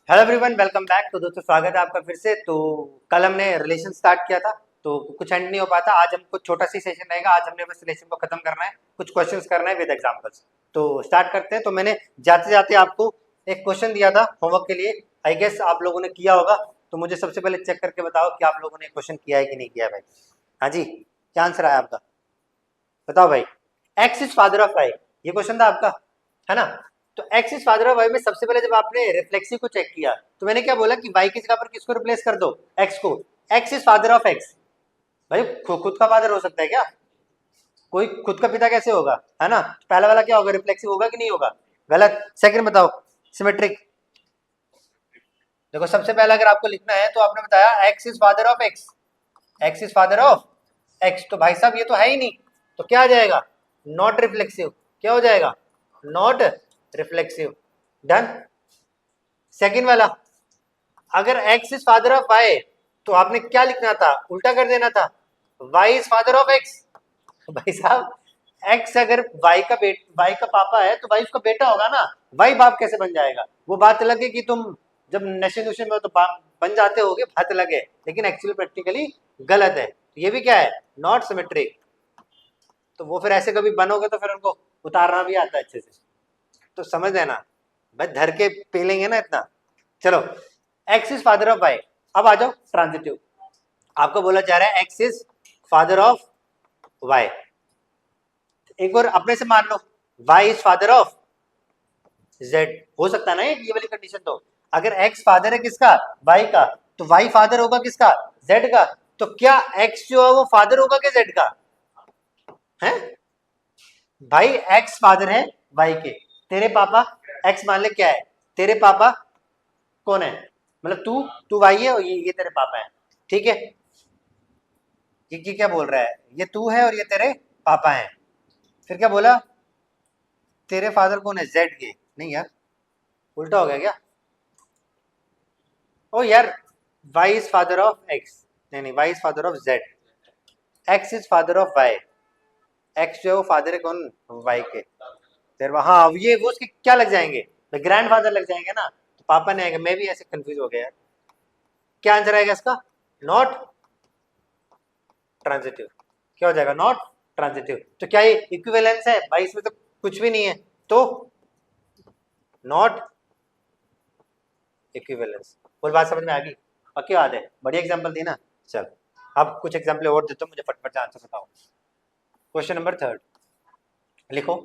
Hello everyone, welcome back. तो दोस्तों स्वागत है आपका फिर से। तो कल हमने रिलेशन स्टार्ट किया था तो कुछ एंड नहीं हो पाता। आज हम कुछ छोटा सी सेशन रहेगा। आज हमने बस रिलेशन को खत्म करना है, कुछ क्वेश्चंस करना है विद एग्जांपल्स। तो स्टार्ट करते हैं। तो मैंने जाते जाते आपको एक क्वेश्चन दिया था होमवर्क के लिए। आई गेस आप लोगों ने किया होगा। तो मुझे सबसे पहले चेक करके बताओ कि आप लोगों ने क्वेश्चन किया है कि नहीं किया है भाई। हाँ जी, क्या आंसर आया आपका? बताओ भाई। X is father of y, ये क्वेश्चन था आपका, है ना? तो x is father of y में सबसे पहले जब आपने रिफ्लेक्सिव को चेक किया तो मैंने क्या बोला कि वाई की जगह पर किसको रिप्लेस कर दो? एक्स को। X is father of x. भाई खुद का फादर हो सकता है क्या? कोई खुद का पिता कैसे होगा, है ना? तो पहला वाला क्या होगा? रिफ्लेक्सिव होगा कि नहीं होगा? गलत। सेकंड बताओ, सिमेट्रिक। देखो सबसे पहले अगर आपको लिखना है तो आपने बताया x is father of x. X is father of x, तो भाई साहब ये तो है ही नहीं। तो क्या आ जाएगा? Not reflexive. क्या हो जाएगा? Not reflexive. डन। सेकंड वाला, अगर x is father of y तो आपने क्या लिखना था? उल्टा कर देना था, y is father of x. भाई साहब, एक्स अगर वाई का पापा है तो वाई उसका बेटा होगा ना। वाई बाप कैसे बन जाएगा? वो बात अलग है कि तुम जब नशे नुशे में हो तो बाप बन जाते होगे, बात अलग है, लेकिन एक्चुअली प्रैक्टिकली गलत है। तो ये भी क्या है? Not symmetric. तो वो फिर ऐसे कभी बनोगे तो फिर उनको उतारना भी आता है अच्छे से। तो समझ लेना भाई, धर के पी लेंगे ना इतना। चलो, x is father of y. अब आ जाओ ट्रांजिटिव। आपको बोला जा रहा है x is father of y. एक बार अपने से मान लो, y is father of z. हो सकता है ना ये वाली कंडीशन। तो अगर एक्स फादर है किसका? वाई का, तो वाई फादर होगा किसका? जेड का। तो क्या एक्स जो है वो फादर होगा क्या जेड का? है भाई, एक्स फादर है वाई के। तेरे पापा, एक्स मान ले क्या है? तेरे पापा कौन है? मतलब तू वाई है और ये तेरे पापा है। ठीक है, ये क्या बोल रहा है? ये तू है और ये तेरे पापा हैं। फिर क्या बोला? तेरे फादर कौन है? जेड के। नहीं यार, उल्टा हो गया क्या? ओ यार, y is father of x. नहीं नहीं, y is father of z. X is father of y. X जो है वो फादर है कौन? वाई के। फिर हाँ, ये वो उसके क्या लग जाएंगे? ग्रैंड फादर लग जाएंगे ना। तो पापा ने आएगा। मैं भी ऐसे कंफ्यूज हो गया यार। क्या आंसर आएगा इसका? Not transitive. क्या हो जाएगा? Not transitive. तो क्या ये इक्विवेलेंस है भाई? इसमें तो कुछ भी नहीं है। तो नॉट इक्विवेलेंस। बोल, बात समझ में आ गई? पक्की बात है, बढ़िया एग्जांपल दी ना। चल, अब कुछ एग्जांपल और देता हूं, मुझे फटफट से आंसर बताओ। क्वेश्चन नंबर थर्ड लिखो।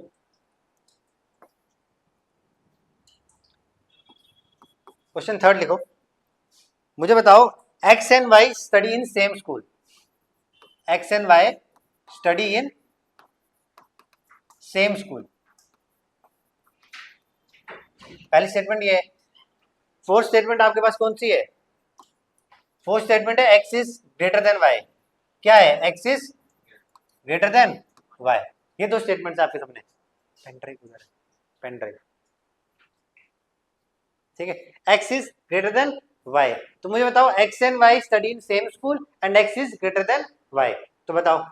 क्वेश्चन थर्ड लिखो। मुझे बताओ, x and y study in same school. X and y study in same school. पहली स्टेटमेंट ये है। फोर्थ स्टेटमेंट आपके पास कौन सी है? फोर्थ स्टेटमेंट है x is greater than y. क्या है? X is greater than y. ये दो स्टेटमेंट्स आपके सामने। पेन ड्राइव उधर है, पेन ड्राइव। ठीक है, x is greater than y. तो मुझे बताओ, x and y study in same school and x is greater than y. तो बताओ।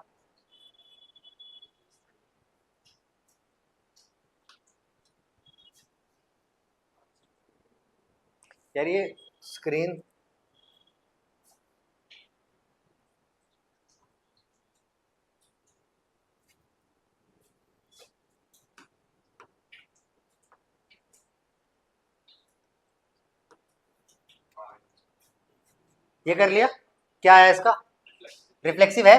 यार ये स्क्रीन, ये कर लिया। क्या है इसका? रिफ्लेक्सिव है।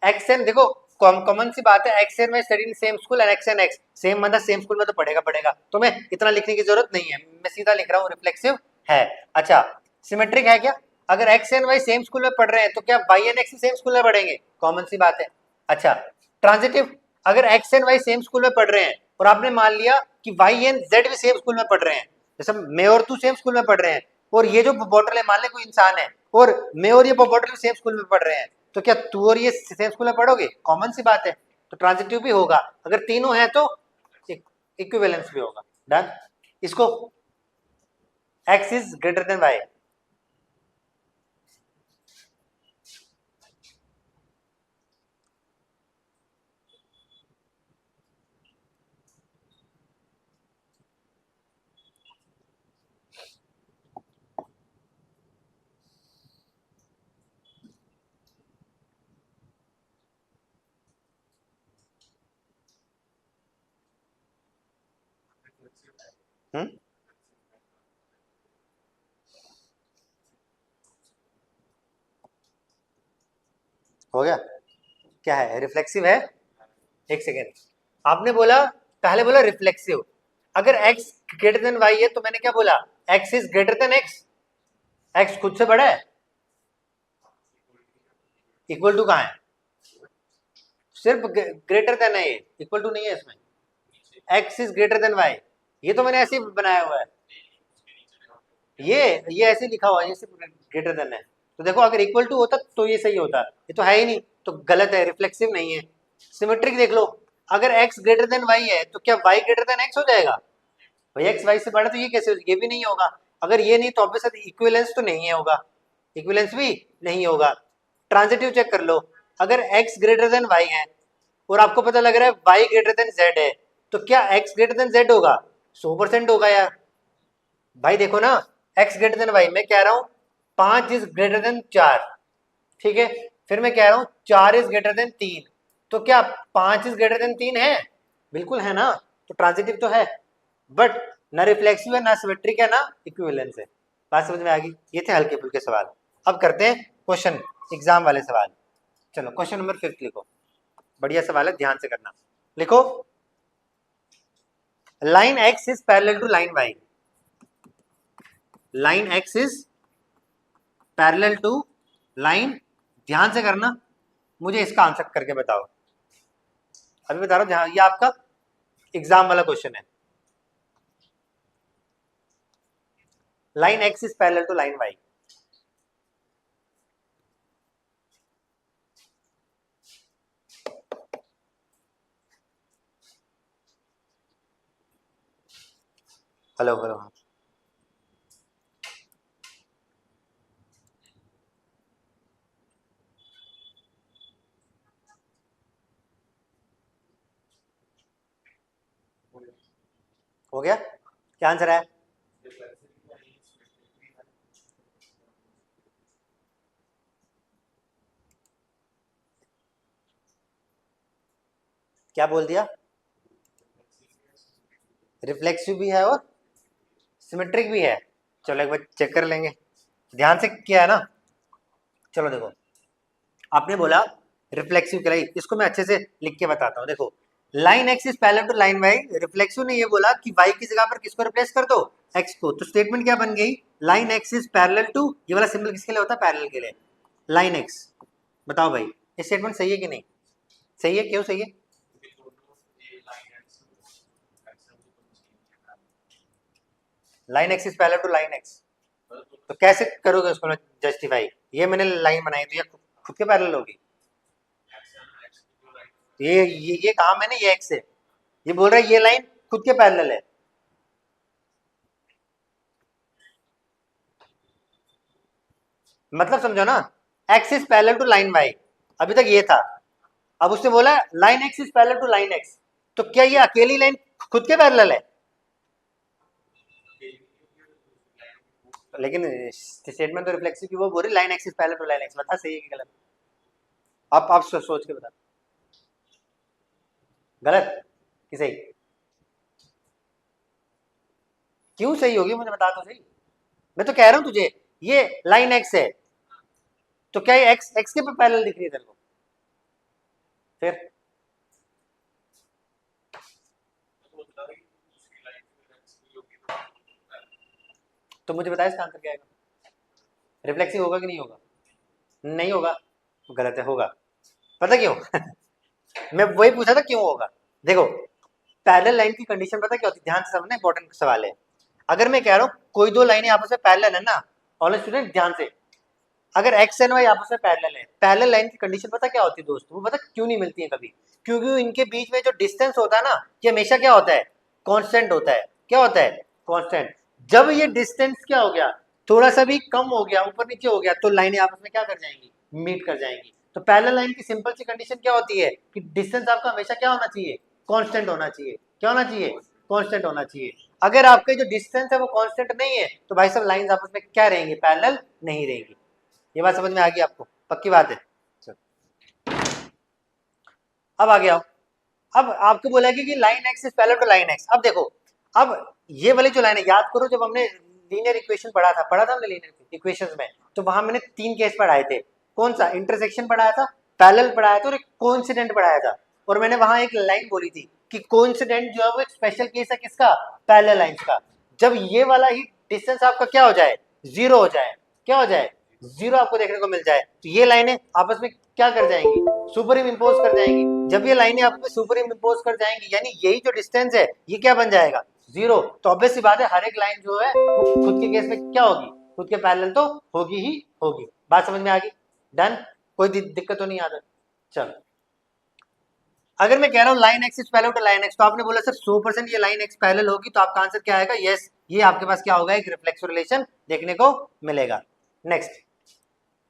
एक्स एन, देखो कॉमन सी बात है, एक्स एन में study in same school and x and x same, मतलब सेम स्कूल में तो पढ़ेगा तो मैं इतना लिखने की जरूरत नहीं है, मैं सीधा लिख रहा हूँ रिफ्लेक्सिव है। अच्छा, सिमेट्रिक है क्या? अगर x and y same school में पढ़ रहे हैं तो क्या y and x same school में पढ़ेंगे? कॉमन सी बात है। अच्छा, ट्रांजिटिव, अगर x and y same school में पढ़ रहे हैं और आपने मान लिया कि वाई एंड जेड भी सेम स्कूल में पढ़ रहे हैं, जैसे मैं और तू सेम स्कूल में पढ़ रहे हैं, और ये जो बॉटल है मान ले कोई इंसान है, और मैं और ये बॉटल सेम स्कूल में पढ़ रहे हैं, तो क्या तू और ये सेम स्कूल में पढ़ोगे? कॉमन सी बात है। तो ट्रांजिटिव भी होगा। अगर तीनों है तो इक्विवेलेंस भी होगा। डन। इसको x is greater than y. Hmm, हो गया। क्या है, रिफ्लेक्सिव है? एक सेकेंड, आपने बोला, पहले बोला रिफ्लेक्सिव। अगर x ग्रेटर देन y है तो मैंने क्या बोला, x is greater then x। x खुद से बड़ा है, इक्वल टू कहाँ है? सिर्फ ग्रेटर देन है, ये इक्वल टू नहीं है इसमें। x is greater then y, ये तो मैंने ऐसे ही बनाया हुआ है, ये ऐसे लिखा हुआ है, ये सिर्फ ग्रेटर देन है। तो देखो अगर इक्वल टू होता तो ये सही होता, ये तो है ही नहीं, तो गलत है, रिफ्लेक्सिव नहीं है। सिमेट्रिक देख लो, अगर x ग्रेटर देन y है तो क्या y ग्रेटर देन x हो जाएगा? भाई x y से बड़ा, तो ये कैसे हो, ये भी नहीं होगा। अगर ये नहीं तो ऑब्वियसली इक्विवेलेंस तो नहीं है होगा, इक्विवेलेंस भी नहीं होगा। ट्रांजिटिव चेक कर लो, अगर x ग्रेटर देन y है और आपको पता लग रहा है y ग्रेटर देन z है, तो क्या x ग्रेटर देन z होगा? 100% होगा यार। भाई देखो ना, x ग्रेटर देन y, मैं कह रहा हूं 5 इज ग्रेटर देन 4, ठीक है। फिर मैं कह रहा हूं 4 इज ग्रेटर देन 3, तो क्या 5 इज ग्रेटर देन 3 है? बिल्कुल है ना, तो ट्रांजिटिव तो है, बट ना रिफ्लेक्सिव है, ना सिमेट्रिक है, ना इक्विवेलेंस है। बात समझ में आ गई? ये थे हल्के फुल्के सवाल। अब करते हैं क्वेश्चन, एग्जाम वाले सवाल। चलो क्वेश्चन नंबर 5 लिखो, बढ़िया सवाल है, ध्यान से करना। लिखो, line x is parallel to line y, line x is parallel to line, ध्यान से करना, मुझे इसका आंसर करके बताओ। अभी बता रहा हूं ध्यान, ये आपका एग्जाम वाला क्वेश्चन है। Line x is parallel to line y, hello hello, हो गया? क्या आंसर है? क्या बोल दिया? रिफ्लेक्सिव भी है और सिमेट्रिक भी है। चलो एक बार चेक कर लेंगे, ध्यान से किया है ना। चलो देखो, आपने बोला रिफ्लेक्सिव कराई, इसको मैं अच्छे से लिख के बताता हूँ। देखो, line x is parallel to line y, reflexive ने ये बोला कि वाई की जगह पर किसको रिप्लेस कर दो, एक्स को। तो स्टेटमेंट क्या बन गई, line x is parallel to, ये वाला सिंबल किसके लिए होता है, पैरेलल के लिए, लाइन एक्स। बताओ भाई, ये स्टेटमेंट सही है कि नहीं? सही है, क्यों सही है? Line x is parallel to line x, तो कैसे करोगे उसको जस्टिफाई? ये मैंने लाइन बनाई तो ये खुद के पैरेलल होगी? ये कहा मैंने, ये एक्स है, ये बोल रहा है ये लाइन खुद के पैरेलल है। मतलब समझो ना, x is parallel to line y, अभी तक ये था। अब उसने बोला line x is parallel to line x, तो क्या ये अकेली लाइन खुद के पैरेलल है? लेकिन स्टेटमेंट तो रिफ्लेक्सिव की वो बोल रही line x is parallel to line x, बता सही है कि गलत? आप सोच के बता, गलत कि सही? क्यों सही होगी, मुझे बता तो सही। मैं तो कह रहा हूं तुझे, ये लाइन एक्स है, तो क्या ये एक्स एक्स के पैरेलल दिख रही है तेरे को? फिर तो मुझे बताया इसका आंसर क्या आएगा? रिफ्लेक्सिव होगा कि नहीं होगा? नहीं होगा, तो गलत है, होगा। पता क्यों? मैं वही पूछा था क्यों होगा। देखो, पैरेलल लाइन की कंडीशन पता क्या होती है, ध्यान से समझना, इंपॉर्टेंट सवाल है। अगर मैं कह रहा हूँ कोई दो लाइनें आपस में पैरेलल है ना, ऑल स्टूडेंट ध्यान से, अगर एक्स एंड वाई आपस में पैरेलल है, पैरेलल लाइन की कंडीशन पता क्या होती है दोस्तों, वो पता क्यों नहीं मिलती है कभी? क्योंकि इनके बीच में जो डिस्टेंस होता है ना, ये हमेशा क्या होता है, कांस्टेंट होता है। क्या होता है? कांस्टेंट। जब ये डिस्टेंस क्या हो गया, थोड़ा सा भी कम हो गया, ऊपर नीचे हो गया, तो लाइनें आपस में क्या कर जाएंगी, मीट कर जाएंगी। तो पैरेलल लाइन की सिंपल सी कंडीशन क्या होती है कि डिस्टेंस आपका हमेशा क्या होना चाहिए, कांस्टेंट होना चाहिए। क्या होना चाहिए? कांस्टेंट होना चाहिए। अगर आपके जो डिस्टेंस है वो कांस्टेंट नहीं है, तो भाई सब लाइंस आपस में क्या रहेंगी, पैरेलल नहीं रहेंगी। ये बात समझ में आ गई आपको? पक्की बात है। चलो, अब आ गया। अब आपको बोला कि line x is parallel to line x. अब देखो, अब ये वाली जो लाइन है, याद करो जब हमने लीनियर इक्वेशन पढ़ा था हमने लीनियर इक्वेशंस में, तो वहां मैंने 3 केस पढ़ाए थे। कौन सा? इंटरसेक्शन पढ़ाया था, पैरेलल पढ़ाया था और एक कोइंसिडेंट पढ़ाया था। और मैंने वहां एक लाइन बोली थी कि कोइंसिडेंट जो है वो एक स्पेशल केस है किसका? पैरेलल लाइंस का। जब ये वाला ही डिस्टेंस आपका क्या हो जाए? 0 हो जाए। क्या हो जाए? 0 आपको देखने को मिल जाए, तो ये लाइनें आपस में क्या कर जाएंगी? सुपर इम्पोज कर जाएंगी। जब ये लाइनें आपस में सुपर इम्पोज कर जाएंगी, यानी यही जो डिस्टेंस है ये क्या बन जाएगा? 0। तो ऑब्वियस सी बात है, हर एक लाइन जो है वो खुद के केस में क्या होगी? खुद के पैरेलल तो होगी ही होगी। बात समझ में आ गई? डन? कोई दिक्कत तो नहीं आता? चलो, अगर मैं कह रहा हूँ line x is parallel to line x, तो आपने बोला सर 100% ये लाइन एक्स पैरेलल होगी, तो आपका आंसर क्या आएगा? यस, ये आपके पास क्या होगा? एक रिफ्लेक्सिव रिलेशन देखने को मिलेगा। नेक्स्ट,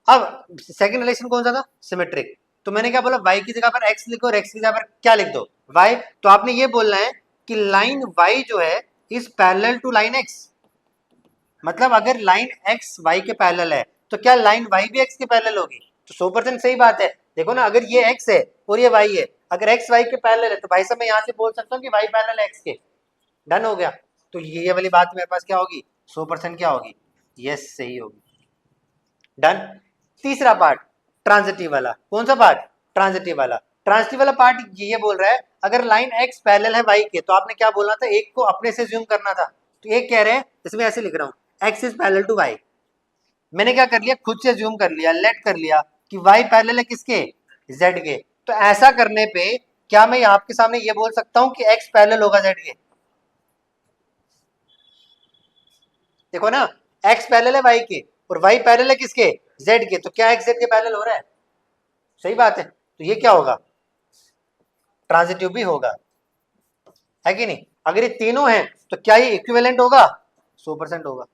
अब सेकंड रिलेशन कौन सा था? सिमेट्रिक। तो मैंने क्या बोला? y की जगह पर x लिखो और x की जगह पर क्या लिख दो? y। तो आपने ये बोलना है कि लाइन y जो है is parallel to line x। मतलब अगर लाइन x y के पैरेलल है तो क्या लाइन y भी x के पैरेलल होगी? तो 100% सही बात है। देखो ना, अगर ये x है और ये y है, अगर x y के पैरेलल है तो भाई साहब मैं यहाँ से बोल सकता हूँ कि y पैरेलल x के। डन हो गया। तो ये वाली बात मेरे पास क्या होगी? 100% क्या होगी? यस, सही होगी। डन। तीसरा पार्ट, ट्रांजिटिव वाला। कौन सा पार्ट? ट्रांजिटिव वाला। ट्रांजिटिव वाला पार्ट ये बोल रहा है अगर लाइन x पैरेलल है y के, तो आपने क्या बोलना था? एक को अपने से ज्यूम करना था। तो एक कह रहे हैं, इसमें ऐसे लिख रहा हूं, x is parallel to y। मैंने क्या कर लिया? खुद से ज्यूम कर लिया, लेट कर लिया कि y पैरेलल है किसके? z के। तो ऐसा करने पे क्या मैं आपके सामने ये बोल सकता हूं कि x पैरेलल होगा z के? देखो ना, x पैरेलल है y के और y पैरेलल है किसके? z के। तो क्या x z के पैरेलल हो रहा है? सही बात है। तो ये क्या होगा? ट्रांजिटिव भी होगा, है कि नहीं? अगर ये तीनों हैं तो क्या ये इक्विवेलेंट होगा? 100% होगा।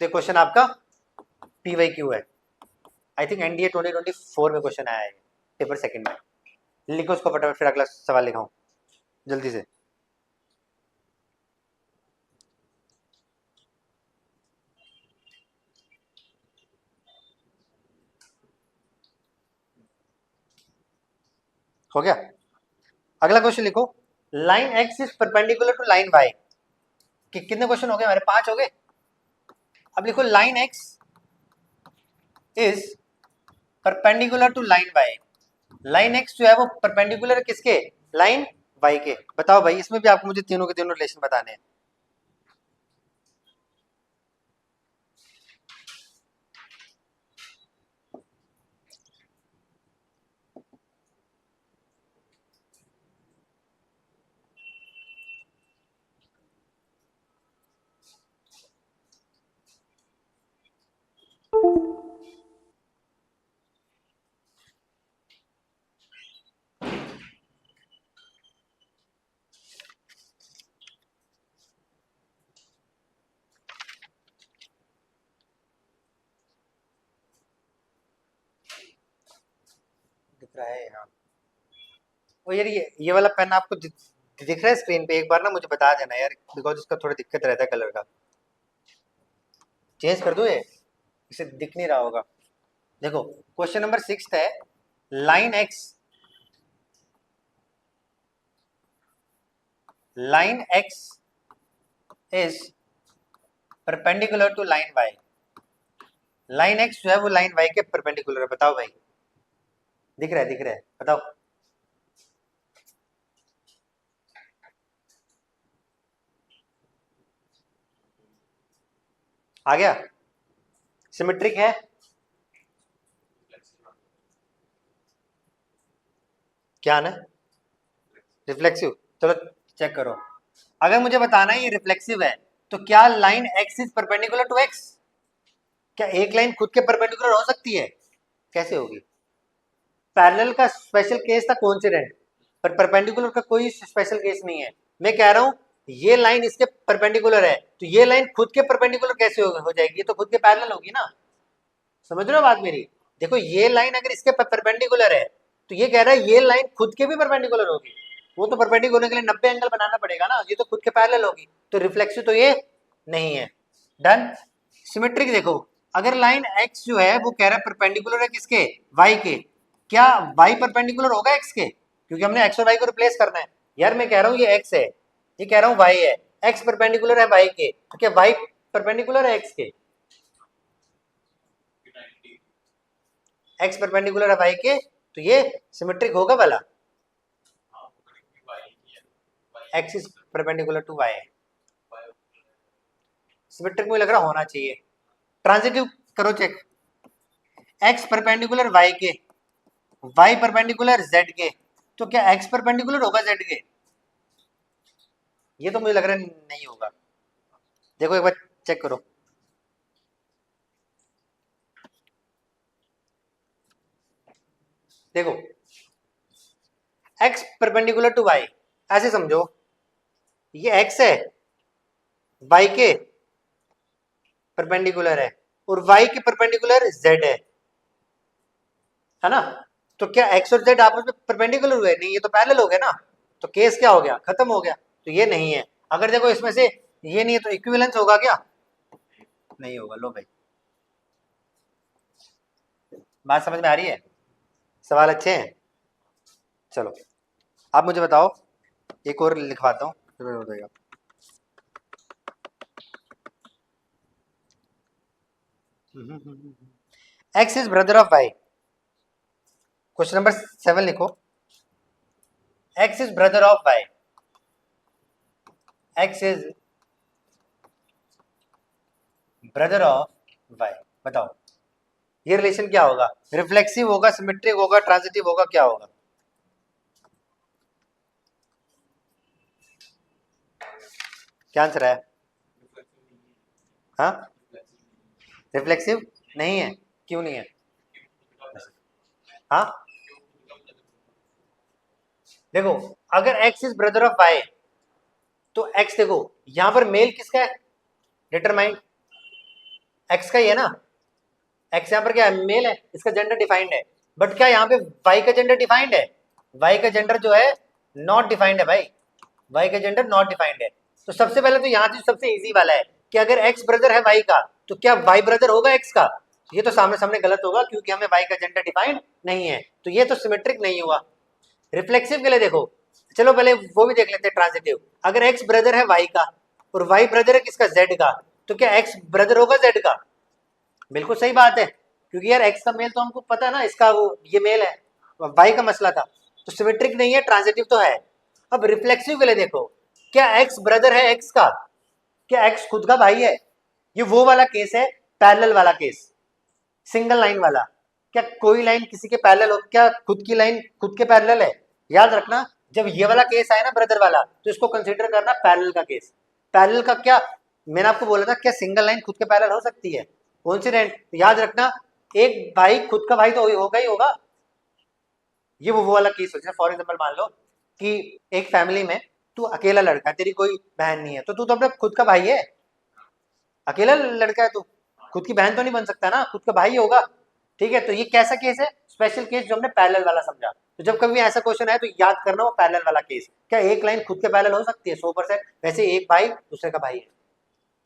तो क्वेश्चन आपका PYQ है। आई थिंक एनडीए 2024 में क्वेश्चन आया है, पेपर सेकंड में। लिखो उसको फटाफट, फिर अगला सवाल लिखाऊं जल्दी से। हो गया? अगला क्वेश्चन लिखो, line x is perpendicular to line y. कितने क्वेश्चन हो गए हमारे? 5 हो गए। अब लिखो line x is perpendicular to line y. Line x जो है वो परपेंडिकुलर किसके? लाइन वाई के। बताओ भाई, इसमें भी आपको मुझे तीनों के तीनों रिलेशन बताने हैं। दिख रहा है यहाँ? ओ यार, ये वाला पेन आपको दिख रहा है स्क्रीन पे? एक बार ना मुझे बता देना यार, बिकॉज इसका थोड़ा दिक्कत रहता है कलर का। चेंज कर दो ये, इसे दिख नहीं रहा होगा। देखो, क्वेश्चन नंबर 6 है, line x is perpendicular to line y. Line x जो है वो लाइन वाई के परपेंडिकुलर है। बताओ भाई, दिख रहा है? दिख रहा है? बताओ। आ गया? सिमेट्रिक है? क्या ना? रिफ्लेक्सिव? चलो चेक करो। अगर मुझे बताना है ये रिफ्लेक्सिव है, तो क्या line x is perpendicular to x? क्या एक लाइन खुद के परपेंडिकुलर हो सकती है? कैसे होगी? पैरेलल का स्पेशल केस था कोइंसिडेंट, पर परपेंडिकुलर का कोई स्पेशल केस नहीं है। मैं कह रहा हूं ये लाइन इसके परपेंडिकुलर है, तो ये लाइन खुद के परपेंडिकुलर कैसे हो जाएगी? तो खुद के पैरेलल होगी ना। समझ रहे हो बात मेरी? देखो, ये लाइन अगर इसके परपेंडिकुलर है तो ये कह रहा है ये लाइन खुद के भी परपेंडिकुलर होगी। वो तो परपेंडिकुलर होने के लिए 90 एंगल बनाना पड़ेगा ना, ये तो खुद के पैरेलल होगी, तो रिफ्लेक्सिव तो ये नहीं है। डन। सिमेट्रिक देखो, अगर लाइन x जो है वो कह रहा है परपेंडिकुलर है किसके? y के। क्या y परपेंडिकुलर होगा x के? क्योंकि हमने x और y को रिप्लेस करना है। यार मैं कह रहा हूँ ये x है, ये कह रहा हूँ y है, x परपेंडिकुलर है y के, तो क्या y परपेंडिकुलर है x के? x परपेंडिकुलर है y के, तो ये सिमेट्रिक होगा भला? x is perpendicular to y, symmetric मुझे लग रहा होना चाहिए। ट्रांजिटिव करो चेक, x परपेंडिकुलर y के, y परपेंडिकुलर z के, तो क्या x परपेंडिकुलर होगा z के? ये तो मुझे लग रहा है नहीं होगा। देखो एक बार चेक करो, देखो x परपेंडिकुलर टू y, ऐसे समझो ये x है, y के परपेंडिकुलर है, और y के परपेंडिकुलर z है ना? तो क्या x और z आपस में परपेंडिकुलर हुए? नहीं, ये तो पैरेलल हो गया ना, तो केस क्या हो गया, खत्म हो गया। तो ये नहीं है। अगर देखो इसमें से ये नहीं है तो इक्विवेलेंस होगा क्या? नहीं होगा। लो भाई, बात समझ में आ रही है? सवाल अच्छे हैं? चलो आप मुझे बताओ, एक और लिखवाता हूँ फिर बताइएगा। X is brother of y, question number 7 लिखो। X is brother of y, x is brother of y, बताओ ये रिलेशन क्या होगा? रिफ्लेक्सिव होगा, सिमेट्रिक होगा, ट्रांजिटिव होगा, क्या होगा? क्या आंसर है? हाँ, रिफ्लेक्सिव नहीं है, क्यों नहीं है? हाँ देखो, अगर x is brother of y, तो x देखो यहां पर मेल किसका है, डिटरमाइंड x का ही है ना, x यहां पर क्या है, मेल है, इसका जेंडर डिफाइंड है। बट क्या यहाँ पे y का जेंडर डिफाइंड है? y का जेंडर जो है नॉट डिफाइंड है भाई, y का जेंडर नॉट डिफाइंड है। तो सबसे पहले तो यहाँ से सबसे इजी वाला है कि अगर x ब्रदर है y का, तो क्या y ब्रदर होगा x का? ये तो सामने सामने गलत होगा, क्योंकि हमें y का जेंडर डिफाइंड नहीं है, तो ये तो सिमेट्रिक नहीं हुआ। रिफ्लेक्सिव के लिए देखो, चलो पहले वो भी देख लेते हैं ट्रांजिटिव। अगर x ब्रदर है y का और y ब्रदर है किसका, z का, तो क्या x ब्रदर होगा z का? बिल्कुल सही बात है, क्योंकि यार x का मेल तो हमको पता है ना, इसका वो ये मेल है, y का मसला था, तो सिमेट्रिक नहीं है, ट्रांजिटिव तो है। अब रिफ्लेक्सिव के लिए देखो, क्या x ब्रदर है x का? क्या x खुद का भाई है? ये वो वाला केस है, पैरेलल वाला केस, सिंगल लाइन वाला। क्या कोई लाइन किसी के पैरेलल हो, क्या खुद की लाइन खुद के पैरेलल है? याद रखना, जब ये वाला केस आए ना ब्रदर वाला, तो इसको कंसीडर करना पैरेलल का केस। पैरेलल का क्या, मैंने आपको बोला था, क्या सिंगल लाइन खुद के पैरेलल हो सकती है? कॉन्सिडेंट, याद रखना, एक भाई खुद का भाई तो होगा ही होगा। ये वो वाला केस हो, जैसे फॉर एग्जाम्पल मान लो कि एक फैमिली में तू अकेला लड़का है, तेरी कोई बहन नहीं है, तो तू तो अपना खुद का भाई है, अकेला लड़का है तू, खुद की बहन तो नहीं बन सकता ना, खुद का भाई होगा। ठीक है, तो ये कैसा केस है, स्पेशल केस जो हमने पैरेलल वाला समझा। तो जब कभी ऐसा क्वेश्चन है तो याद करना वो पैरेलल वाला केस। क्या एक लाइन खुद के पैरेलल हो सकती है? 100%। वैसे एक भाई दूसरे का भाई है,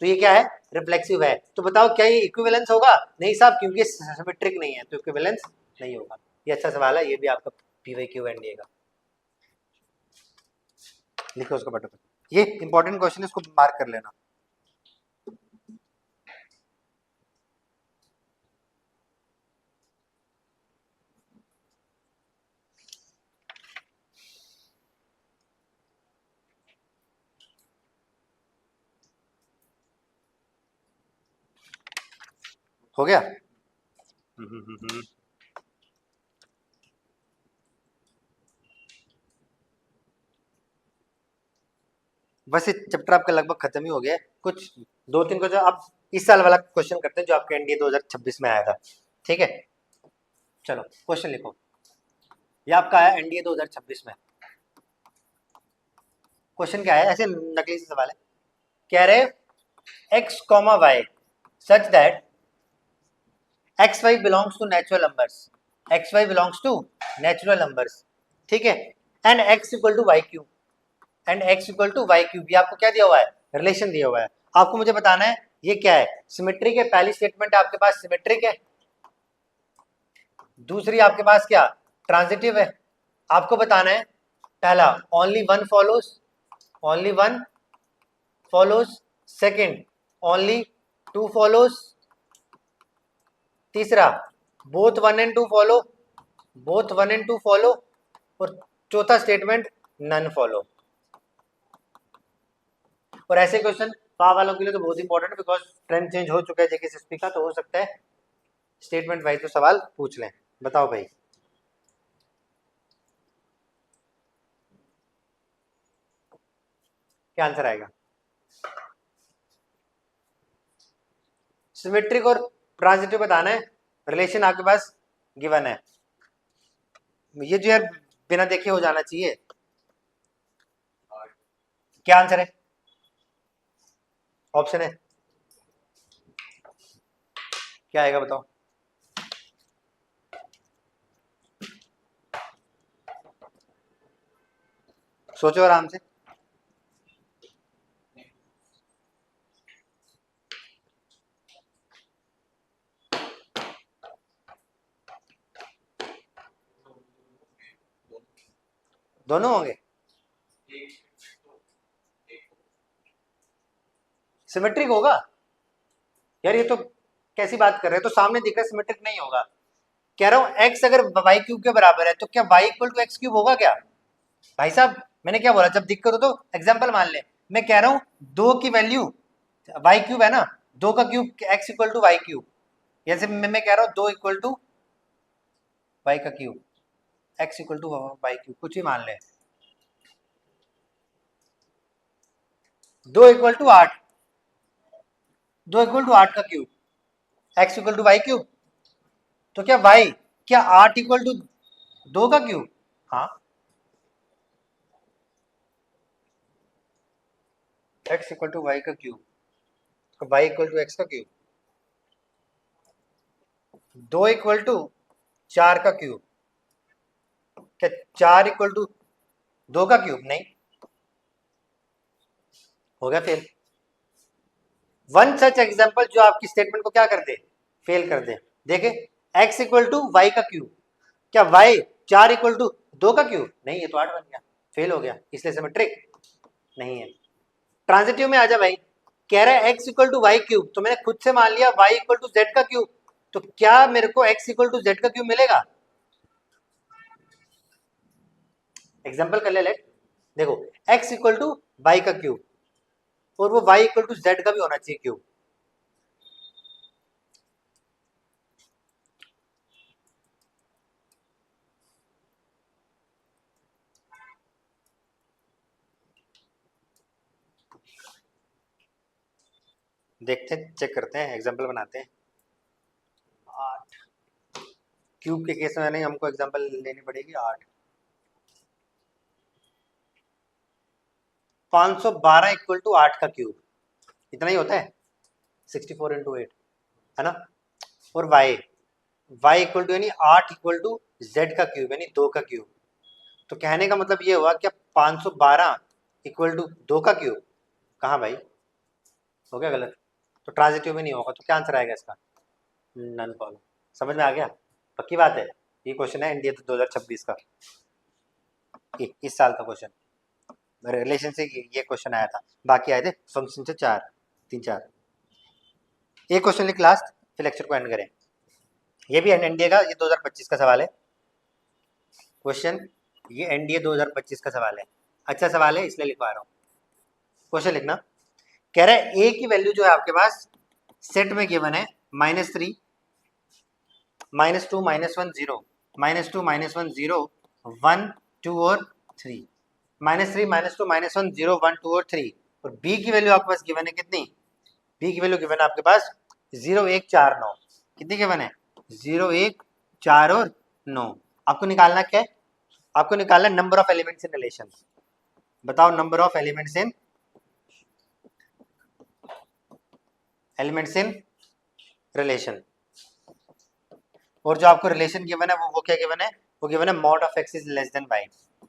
तो ये क्या है, रिफ्लेक्सिव है। तो बताओ क्या ये इक्विवेलेंस होगा? नहीं साहब, क्योंकि सिमेट्रिक नहीं है, तो इक्विवेलेंस नहीं होगा। ये अच्छा सवाल है, ये भी आपका पीवाईक्यू एनडीए का, लिखो उसको बटन, ये इंपॉर्टेंट क्वेश्चन है, इसको मार्क कर लेना। हो गया? बस ये चैप्टर आपका लगभग खत्म ही हो गया है। कुछ दो तीन क्वेश्चन अब इस साल वाला क्वेश्चन करते हैं जो आपके एनडीए 2026 में आया था। ठीक है, चलो क्वेश्चन लिखो, ये आपका आया एनडीए 2026 में। क्वेश्चन क्या है, ऐसे नकली से सवाल है, कह रहे x comma y such that x y belongs to natural numbers, x y belongs to natural numbers, ठीक है, and x equal to y cube, and x equal to y cube, ये आपको क्या दिया हुआ है, रिलेशन दिया हुआ है। आपको मुझे बताना है ये क्या है, सिमेट्रिक है, पहली स्टेटमेंट आपके पास सिमेट्रिक है, दूसरी आपके पास क्या, ट्रांजिटिव है। आपको बताना है पहला, only one follows, only one follows, second only two follows, तीसरा both one and two follow, both one and two follow, और चौथा स्टेटमेंट नन फॉलो। और ऐसे क्वेश्चन पा वालों के लिए तो बहुत इंपॉर्टेंट, बिकॉज ट्रेंड चेंज हो चुका है जेकेएसएसपी का, तो हो सकता है स्टेटमेंट वाइज तो सवाल पूछ लें। बताओ भाई, क्या आंसर आएगा? सिमेट्रिक और ट्रांजिटिव बताना है, रिलेशन आपके पास गिवन है। ये जो यार बिना देखे हो जाना चाहिए। क्या आंसर है? ऑप्शन है, क्या आएगा बताओ? सोचो आराम से। दोनों होंगे? सिमेट्रिक होगा यार, ये तो कैसी बात कर रहे हैं? तो सामने दिख रहा है सिमेट्रिक नहीं होगा। कह रहा हूं x अगर y क्यूब के बराबर है तो क्या y equal to x cube होगा क्या? भाई साहब मैंने क्या बोला, जब दिक्कत हो तो एग्जांपल मान ले। मैं कह रहा हूं दो की वैल्यू y क्यूब है ना, दो का cube x equal to y cube, जैसे मैं कह रहा हूं दो इक्वल टू y का cube, x equal to y cube, कुछ ही मान ले। दो इक्वल टू आठ, दो इक्वल टू आठ का cube, x equal to y cube, तो क्या y, क्या आठ इक्वल टू दो का क्यूब? हाँ, x इक्वल टू वाई का क्यूब, तो y इक्वल टू एक्स का क्यूब, दो इक्वल टू चार का क्यूब, क्या चार इक्वल टू दो का क्यूब? नहीं, हो गया फेल। वन सच एग्जाम्पल जो आपकी स्टेटमेंट को क्या कर दे, फेल कर दे। देखे, x इक्वल टू वाई का क्यूब, क्या y चार इक्वल टू दो का क्यूब? नहीं, ये तो आठ बन गया, फेल हो गया, इसलिए सिमेट्रिक नहीं है। ट्रांजिटिव में आ जा भाई, कह रहा है x equal to y cube, तो मैंने खुद से मान लिया y इक्वल टू जेड का क्यूब, तो क्या मेरे को x इक्वल टू जेड का क्यूब मिलेगा? एग्जाम्पल कर ले लेट, देखो x इक्वल टू वाई का क्यूब, और वो y इक्वल टू जेड का भी होना चाहिए क्यूब। देखते हैं, चेक करते हैं, एग्जाम्पल बनाते हैं। आठ क्यूब के केस में नहीं, हमको एग्जाम्पल लेनी पड़ेगी। आठ 512 इक्वल टू आठ का क्यूब, इतना ही होता है, 64 इंटू एट, है ना। और y इक्वल टू यानी आठ इक्वल टू जेड का क्यूब यानी दो का क्यूब, तो कहने का मतलब ये हुआ क्या 512 इक्वल टू दो का क्यूब? कहाँ भाई, हो गया गलत, तो ट्रांजिटिव में नहीं होगा, तो क्या आंसर आएगा इसका? नन फॉलो। समझ में आ गया? पक्की बात है, ये क्वेश्चन है एनडीए 2026 का, इस साल का क्वेश्चन, रिलेशन से ये क्वेश्चन आया था, बाकी आए थे फंक्शन से चार, तीन चार। एक क्वेश्चन लिख लास्ट, फिर लेक्चर को एंड करें। ये भी एनडीए का, ये 2025 का सवाल है क्वेश्चन, ये एनडीए 2025 का सवाल है, अच्छा सवाल है इसलिए लिखवा रहा हूँ। क्वेश्चन लिखना, कह रहा है ए की वैल्यू जो है आपके पास सेट में गिवन है -3, -2, -1, 0, -2, -1, 0, 1, 2 और 3, -3, -2, -1, 0, 1, 2 और 3, और बी की वैल्यू आपके पास गिवन है कितनी? बी की वैल्यू गिवन है आपके पास 0, 1, 4, 9, कितनी गिवन है? 0, 1, 4 और 9। आपको निकालना क्या है? आपको निकालना number of elements in relation. बताओ number of elements in relation. और जो आपको रिलेशन गिवन है वो क्या गिवन है? वो गिवन है mod of x is less than y,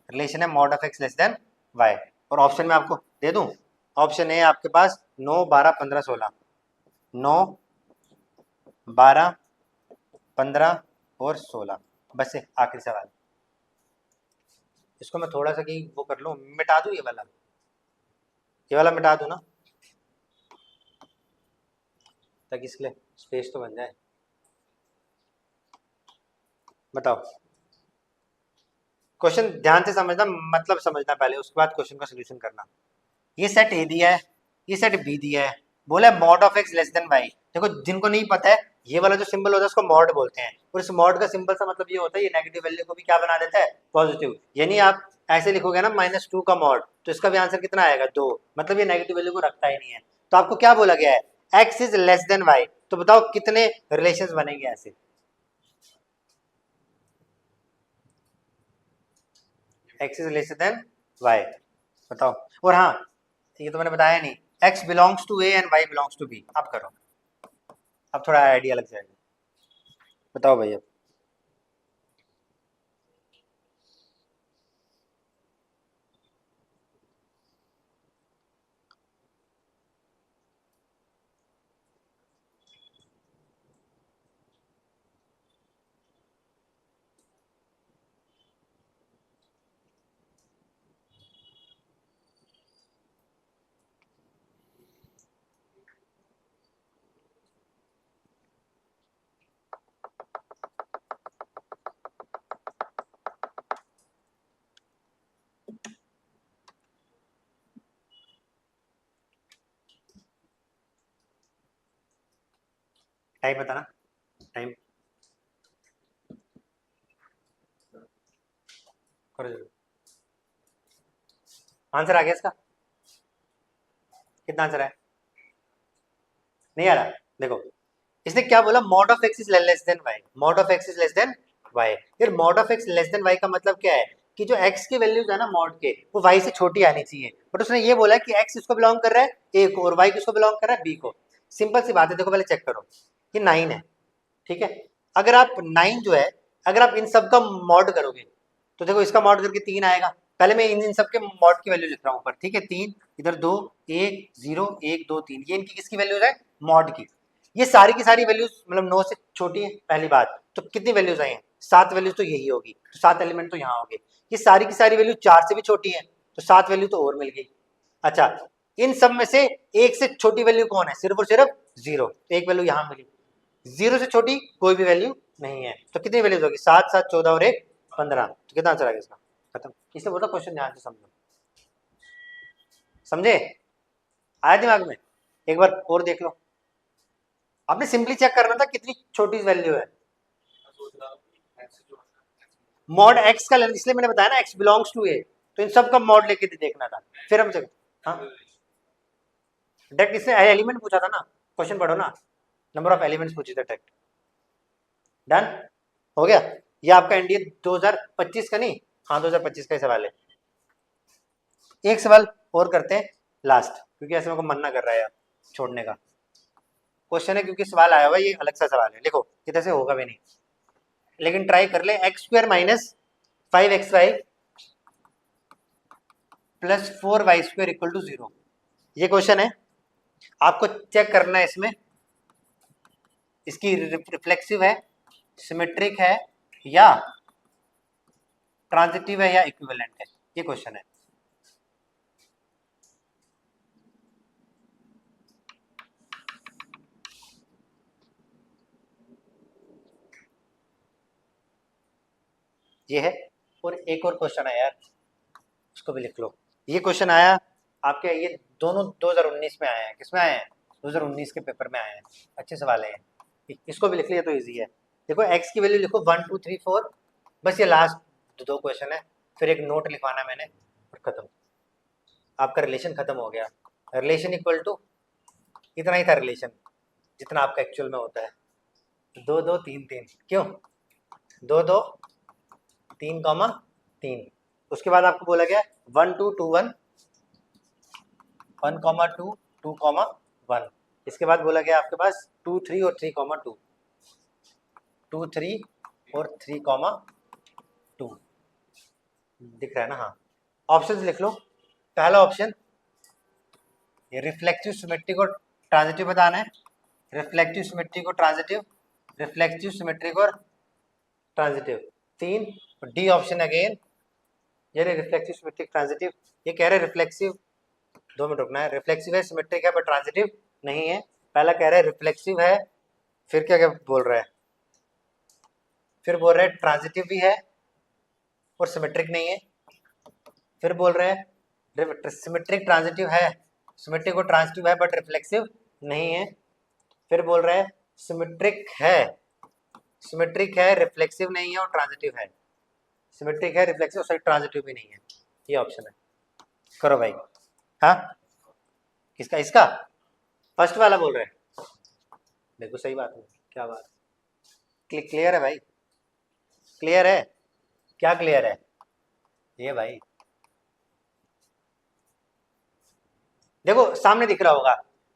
relation है mod of x less than y. और ऑप्शन में आपको दे दूं, ऑप्शन ए आपके पास 9, 12, 15, 16, 9, 12, 15 और 16, बस है आखिरी सवाल। इसको मैं थोड़ा सा कि वो कर लूँ, मिटा दूँ ये वाला, ये वाला मिटा दूं ना, ताकि इसके लिए स्पेस तो बन जाए। बताओ, क्वेश्चन ध्यान से समझना, मतलब समझना पहले, उसके बाद क्वेश्चन का सोल्यूशन करना। ये सेट ए दिया है, ये सेट बी दिया है, बोला है mod of x less than y. देखो जिनको नहीं पता है, ये वाला जो सिंबल होता है उसको मॉड बोलते हैं, और इस मॉड का सिंबल सा मतलब ये होता है, ये नेगेटिव वैल्यू को भी क्या बना देता है, पॉजिटिव। यानी आप ऐसे लिखोगे ना -2 का मॉड, तो इसका भी आंसर कितना आएगा, 2। मतलब ये नेगेटिव वैल्यू को रखता ही नहीं है। तो आपको क्या बोला गया है, x is less than y. तो बताओ कितने रिलेशन बनेंगे ऐसे, x is less than y, बताओ। और हाँ, ये तो मैंने बताया नहीं, x belongs to A and y belongs to B. अब करो, अब थोड़ा आइडिया लग जाएगा। बताओ भैया। टाइम बताना, टाइम करो जरूर। आंसर आ गया इसका, कितना आंसर है, नहीं आ रहा। देखो इसने क्या बोला, mod of x is less than y, mod of x is less than y. फिर mod of x less than y का मतलब क्या है, कि जो x की वैल्यूज है ना मॉड के, वो y से छोटी आनी चाहिए। बट उसने ये बोला कि x इसको बिलोंग कर रहा है a को, और y किसको बिलोंग कर रहा है b को। सिंपल सी बात है, देखो पहले चेक करो, ये 9 है, ठीक है। अगर आप 9 जो है, अगर आप इन सब का मॉड करोगे, तो देखो इसका मॉड करके 3 आएगा। पहले मैं इन सब के मॉड की वैल्यू लिख रहा हूँ ऊपर, ठीक है। 3 इधर, 2 1 0 1 2 3, ये इनकी किसकी वैल्यूज है, मॉड की। ये सारी की सारी वैल्यूज मतलब 9 से छोटी है, पहली बात। तो कितनी वैल्यूज आई हैं, 7 वैल्यूज, तो यही होगी, तो 7 एलिमेंट तो यहाँ होंगे। ये सारी की सारी वैल्यू 4 से भी छोटी है, तो 7 वैल्यू तो और मिल गई। अच्छा, इन सब में से एक से छोटी वैल्यू कौन है, सिर्फ और सिर्फ 0, एक वैल्यू यहाँ मिली। 0 से छोटी कोई भी वैल्यू नहीं है, तो कितनी वैल्यूज होगी, 7 7 14 और 1 15। तो कितना आंसर आ गया इसका, खत्म। इसलिए बोलता क्वेश्चन ध्यान से समझो, समझे, आया दिमाग में। एक बार और देख लो, आपने सिंपली चेक करना था कितनी छोटी वैल्यू है। मॉड एक्स का, इसलिए मैंने बताया ना एक्स बिलोंग्स टू ए, तो इन सब का मॉड लेके देखना था, फिर हम चल। हाँ, डायरेक्ट इसने एलिमेंट पूछा था ना, क्वेश्चन पढ़ो ना, नंबर ऑफ एलिमेंट्स पूछे थे डायरेक्ट। डन हो गया। ये आपका एनडीए 2025 का नहीं, हाँ 2025 का ही सवाल है। एक सवाल और करते हैं लास्ट, क्योंकि ऐसे मेरे को मन ना कर रहा है यार छोड़ने का। क्वेश्चन है क्योंकि सवाल आया हुआ है, ये अलग सा सवाल है, देखो इधर से होगा भी नहीं, लेकिन ट्राई कर ले। X square minus 5xy plus 4y² equal to 0, ये क्वेश्चन है। आपको चेक करना है इसमें, इसकी रिफ्लेक्सिव है, सिमेट्रिक है, या ट्रांजिटिव है, या इक्विवेलेंट है, ये क्वेश्चन है। ये है, और एक और क्वेश्चन है यार, उसको भी लिख लो। ये क्वेश्चन आया आपके, ये दोनों 2019 में आए हैं, किसमें आए हैं, 2019 के पेपर में आए हैं, अच्छे सवाल है। इसको भी लिख लिया तो इजी है। देखो एक्स की वैल्यू लिखो 1 2 3 4, बस ये लास्ट दो क्वेश्चन है, फिर एक नोट लिखवाना मैंने, और खत्म, आपका रिलेशन खत्म हो गया। रिलेशन इक्वल टू, इतना ही था रिलेशन जितना आपका एक्चुअल में होता है, 2 2 3 3, क्यों 2 2 3 कॉमा 3। उसके बाद आपको बोला गया 1 2 2 1 1 कॉमा 2 2 कॉमा 1। इसके बाद बोला गया आपके पास 2 3 और 3 कॉमा 2, 2 3 और 3 कॉमा 2, दिख रहा है ना, हाँ। ऑप्शंस लिख लो। पहला ऑप्शन, ये रिफ्लेक्टिव सिमेट्री को ट्रांजिटिव बताना है, रिफ्लेक्टिव सिमेट्री को ट्रांजिटिव, रिफ्लेक्टिव सिमेट्री को ट्रांजिटिव 3। डी ऑप्शन अगेन, ये रिफ्लेक्सिव सिमेट्रिक ट्रांजिटिव, ये कह रहे रिफ्लेक्सिव 2 मिनट रुकना है। रिफ्लेक्सिव है, सिमेट्रिक है, पर ट्रांजिटिव नहीं है। पहला कह रहा है रिफ्लेक्सिव है, फिर क्या क्या बोल रहा है, फिर बोल रहा है ट्रांजिटिव भी है और सिमेट्रिक नहीं है। फिर बोल रहे हैं सिमेट्रिक ट्रांजिटिव है, सिमेट्रिक और ट्रांजिटिव है बट रिफ्लेक्सिव नहीं है। फिर बोल रहे हैं सिमेट्रिक है रिफ्लेक्सिव नहीं है और ट्रांजिटिव है। सिमेट्रिक है रिफ्लेक्सिव, सॉरी ट्रांजिटिव भी नहीं है। ये ऑप्शन है। करो भाई। हाँ, किसका? इसका फर्स्ट वाला बोल रहे हैं। देखो सही बात है, क्या बात, क्लियर है भाई, क्लियर है, क्या क्लियर है ये भाई? देखो सामने दिख रहा होगा,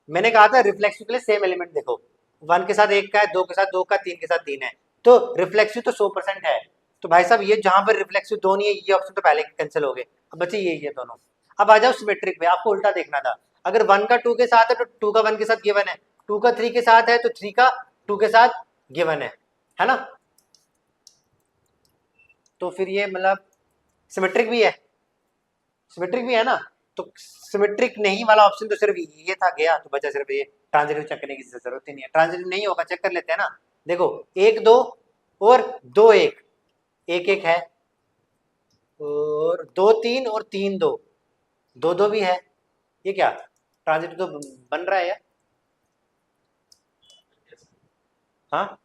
मैंने कहा था रिफ्लेक्सिव के लिए सेम एलिमेंट देखो, 1 के साथ 1 का है, 2 के साथ 2 का, 3 के साथ 3 है, तो रिफ्लेक्सिव तो 100% है। तो भाई साहब ये जहां पर रिफ्लेक्सिव दो नहीं है, ये ऑप्शन तो पहले कैंसिल हो गए, अब बचे ये दोनों। अब आ जाओ सिमेट्रिक में, आपको उल्टा देखना था। अगर 1 का 2 के साथ है तो 2 का 1 के साथ गिवन है, 2 का 3 के साथ है तो 3 का 2 के साथ गिवन है ना? तो फिर ये मतलब सिमेट्रिक भी है, सिमेट्रिक भी है ना? तो सिमेट्रिक नहीं वाला ऑप्शन तो सिर्फ ये था गया, तो बचा सिर्फ ये। ट्रांजिटिव चेक करने की जरूरत ही नहीं है, ट्रांजिटिव नहीं होगा, चेक कर लेते हैं ना। देखो 1 2 और 2 1, 1 1 है, और 2 3 और 3 2, 2 2 भी है। ये क्या ट्रांजिटिव तो बन रहा है यार? हाँ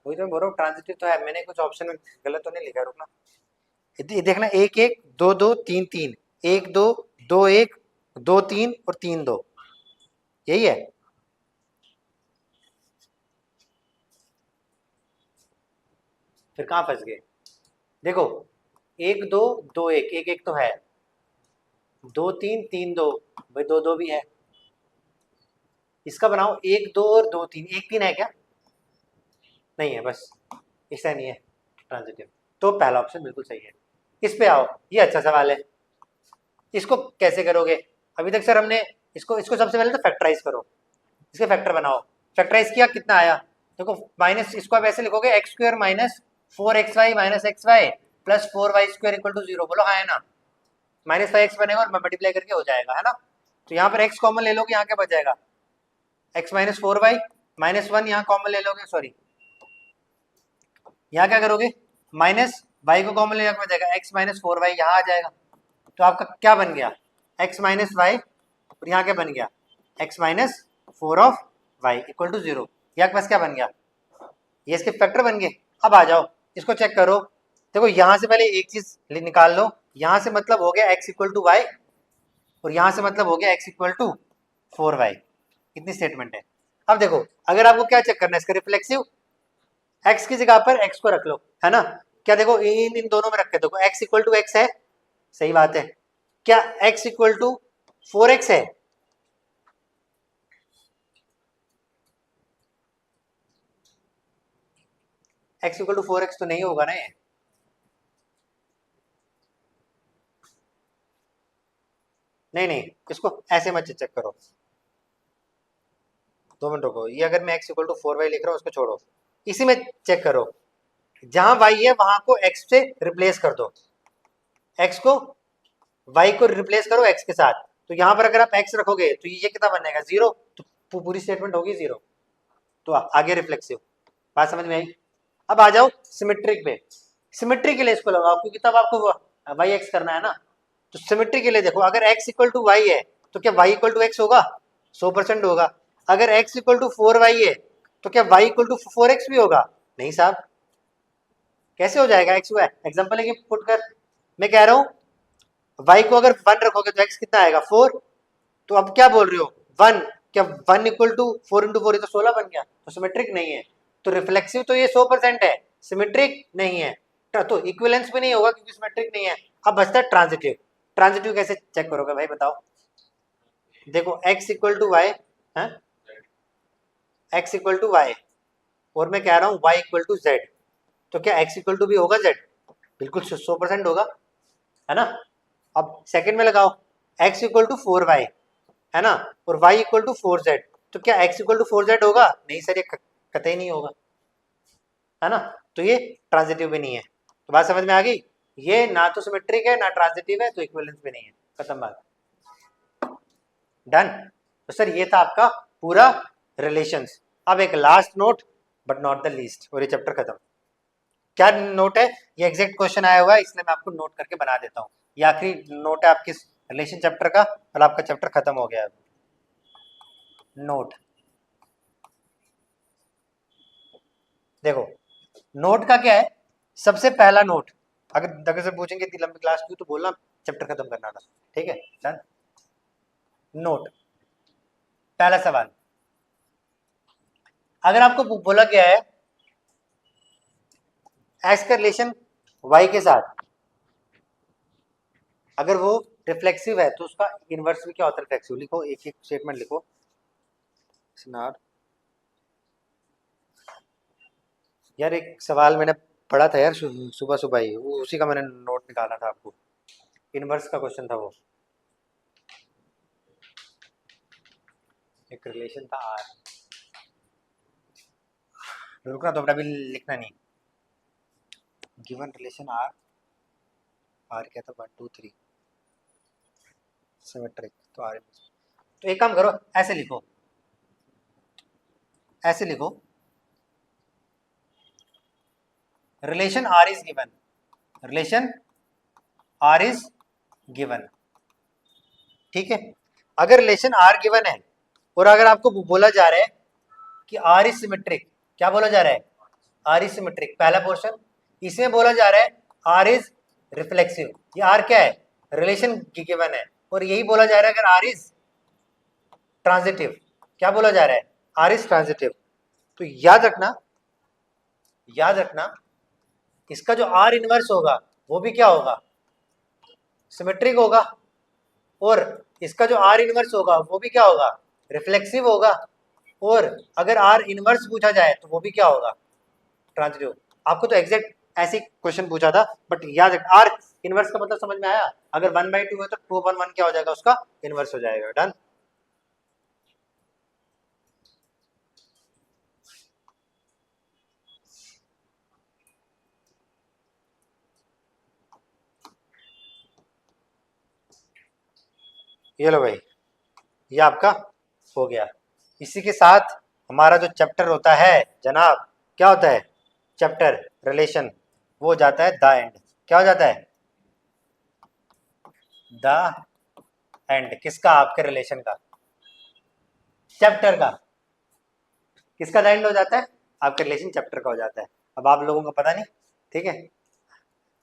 वही तो मैं बोल रहा हूँ, ट्रांजिटिव तो है। मैंने कुछ ऑप्शन में गलत तो नहीं लिखा, रुकना। ये देखना, 1 1 2 2 3 3, 1 2 2 1 2 3 और 3 2, यही है। फिर कहाँ फंस गए? देखो 1 2 2 1, 1 1 तो है, 2 3 3 2, भाई 2 2 भी है। इसका बनाओ 1 2 और 2 3, 1 3 है क्या? नहीं है, बस इसका नहीं है ट्रांजिटिव। तो पहला ऑप्शन बिल्कुल सही है। इस पे आओ, ये अच्छा सवाल है। इसको कैसे करोगे? अभी तक सर हमने इसको इसको सबसे पहले तो फैक्टराइज करो, इसके फैक्टर बनाओ। फैक्टराइज किया, कितना आया? देखो माइनस, इसको आप ऐसे लिखोगे x square minus 4xy minus x y plus 4y square equal to 0, बोलो हाँ है ना? माइनस 5x बनेगा और मल्टीप्लाई करके हो जाएगा, है ना? तो यहाँ पर x कॉमन ले लोगे, यहाँ क्या बच जाएगा? x माइनस 4y माइनस 1, यहाँ कॉमन ले लोगे, सॉरी यहाँ क्या करोगे, माइनस y को कॉमन लेने बच जाएगा, x माइनस 4y यहाँ आ जाएगा। तो आपका क्या बन गया? x माइनस वाई, और यहाँ क्या बन गया? x minus 4 of y equal to 0। यहाँ के पास क्या बन गया? ये इसके फैक्टर बन गए। अब आ जाओ इसको चेक करो। देखो यहाँ से पहले एक चीज निकाल लो, यहाँ से मतलब हो गया x इक्वल टू वाई, और यहाँ से मतलब हो गया x इक्वल टू 4y। कितनी स्टेटमेंट है? अब देखो अगर आपको क्या चेक करना है, इसका रिफ्लेक्सिव, x की जगह पर x को रख लो, है ना? क्या देखो इन दोनों में रख के देखो, x इक्वल टू एक्स है, सही बात है। क्या x इक्वल टू 4x है? x इक्वल टू 4x तो नहीं होगा ना ये। नहीं नहीं, इसको ऐसे मत चेक करो, 2 मिनट रुको। ये अगर मैं x इक्वल टू 4y लिख रहा हूँ, उसको छोड़ो, इसी में चेक करो। जहां y है वहां को x से रिप्लेस कर दो, x को y को रिप्लेस करो x के साथ। तो यहाँ पर अगर आप x रखोगे तो ये कितना बनेगा? 0। तो पूरी स्टेटमेंट होगी 0। तो आगे रिफ्लेक्सिव। बात समझ में आई? अब आ जाओ सिमेट्रिक पे। सिमेट्री के लिए इसको लगाओ, क्योंकि तब आपको वाई एक्स करना है ना। तो सिमेट्री के लिए देखो, अगर x इक्वल टू वाई है तो क्या y इक्वल टू एक्स होगा? 100% होगा। अगर x इक्वल टू 4y है तो क्या y इक्वल टू 4x भी होगा? नहीं साहब, कैसे हो जाएगा? x हुआ है, एग्जाम्पल है कि पुट कर, मैं कह रहा हूँ y को अगर 1 रखोगे तो x कितना आएगा? 4। तो अब क्या बोल रहे हो? 1, क्या 1 इक्वल टू 4 इंटू 4, तो 16 बन गया। तो सिमेट्रिक नहीं है। तो रिफ्लेक्सिव तो ये 100% है, सिमेट्रिक नहीं है। तो इक्विवेलेंस भी नहीं होगा क्योंकि सिमेट्रिक नहीं है। अब बचता है ट्रांजिटिव। ट्रांजिटिव कैसे चेक करोगे भाई, बताओ? देखो x इक्वल टू वाई है, x इक्वल टू वाई, और मैं कह रहा हूँ y इक्वल टू जेड। तो क्या x इक्वल टू भी होगा z? बिल्कुल 100% होगा, है ना? अब सेकंड में लगाओ, x इक्वल टू 4y, है ना, और y इक्वल टू 4z। तो क्या x इक्वल टू 4z होगा? नहीं सर, ये कतई नहीं होगा, है ना? तो ये ट्रांजिटिव भी नहीं है। तो बात समझ में आ गई? ये ना तो सिमेट्रिक है ना ट्रांजिटिव है, तो इक्विवेलेंस भी नहीं है, खत्म बात। डन। तो सर ये था आपका पूरा रिलेशंस। अब एक last note but not the least, और ये चैप्टर खत्म। क्या नोट है? ये एग्जैक्ट क्वेश्चन आया हुआ है, इसलिए मैं आपको नोट करके बना देता हूँ। ये आखिरी नोट है आपके रिलेशन चैप्टर का, और आपका चैप्टर खत्म हो गया है। नोट देखो, नोट का क्या है? सबसे पहला नोट, अगर से पूछेंगे इतनी लंबी क्लास क्यों, तो बोलना चैप्टर खत्म करना था, ठीक है डन। नोट, पहला सवाल, अगर आपको बोला गया है एक्स का रिलेशन वाई के साथ, अगर वो रिफ्लेक्सिव है तो उसका इनवर्स भी क्या होता है? रिफ्लेक्सिव। लिखो, एक एक स्टेटमेंट लिखो। यार एक सवाल मैंने पढ़ा था यार सुबह सुबह ही, वो उसी का मैंने नोट निकाला था आपको, इनवर्स का क्वेश्चन था वो। एक रिलेशन था आर, रुकना तो अभी लिखना नहीं। गिवन रिलेशन आर, आर क्या था? 1 2 3 सिमेट्रिक, तो आर। तो एक काम करो, ऐसे लिखो, ऐसे लिखो, relation R is given, relation R is given, ठीक है। अगर रिलेशन आर गिवन है और अगर आपको बोला जा रहा है कि आर इज सिमेट्रिक, क्या बोला जा रहा है? आर इज सिमेट्रिक, पहला पोर्शन। इसमें बोला जा रहा है आर इज रिफ्लेक्सिव, ये आर क्या है? रिलेशन गिवन है। और यही बोला जा रहा है अगर आर इज ट्रांजिटिव, क्या बोला जा रहा है? R is transitive. तो याद रखना, याद रखना, इसका जो आर इनवर्स होगा वो भी क्या होगा? सिमेट्रिक होगा। और इसका जो आर इनवर्स होगा वो भी क्या होगा? रिफ्लेक्सिव होगा। और अगर आर इनवर्स पूछा जाए तो वो भी क्या होगा? ट्रांजिटिव। आपको तो एग्जैक्ट ऐसे क्वेश्चन पूछा था, बट याद रख, आर इनवर्स का मतलब समझ में आया? अगर 1/2 है तो 2/1 क्या हो जाएगा? उसका इनवर्स हो जाएगा। डन। ये लो भाई, ये आपका हो गया। इसी के साथ हमारा जो चैप्टर होता है जनाब, क्या होता है? चैप्टर रिलेशन, वो हो जाता है द एंड। क्या हो जाता है? The end. किसका? आपके रिलेशन का, चैप्टर का। किसका द एंड हो जाता है? आपके रिलेशन चैप्टर का हो जाता है। अब आप लोगों को पता नहीं, ठीक है।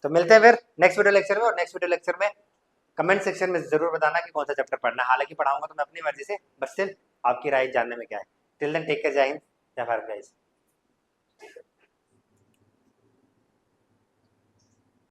तो मिलते हैं फिर नेक्स्ट वीडियो लेक्चर में, और नेक्स्ट वीडियो लेक्चर में कमेंट सेक्शन में जरूर बताना कि कौन सा चैप्टर पढ़ना है। हालांकि पढ़ाऊंगा तो मैं अपनी मर्जी से, बस स्टिल आपकी राय जानने में क्या है। टिल देन टेक केयर, जय हिंद, जय भारत गाइस।